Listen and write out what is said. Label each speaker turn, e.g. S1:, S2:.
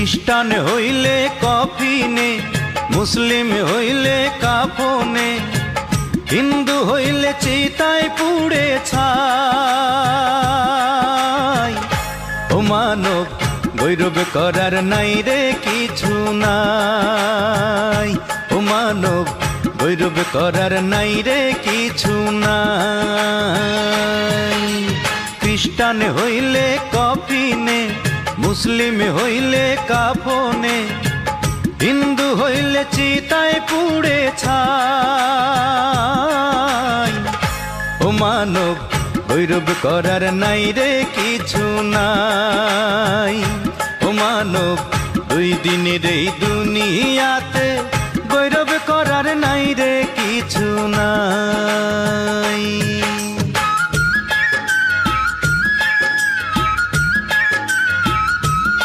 S1: খ্রিস্টান হইলে কফিনে, মুসলিম হইলে কাফনে, হিন্দু হইলে চিতায় পুড়ে ছাই। ও মানব গৌরব করার নাই রে কিছু নাই, ও মানব গৌরব করার নাই রে কিছু নাই। খ্রিস্টান হইলে কফিনে, মুসলিম হইলে কাফনে, হিন্দু হইলে চিতায় পুড়ে ছাই। ও মানব গৌরব করার নাই রে কিছু নাই, ও মানব দুই দিনের এই দুনিয়াতে গৌরব করার নাই রে কিছু নাই।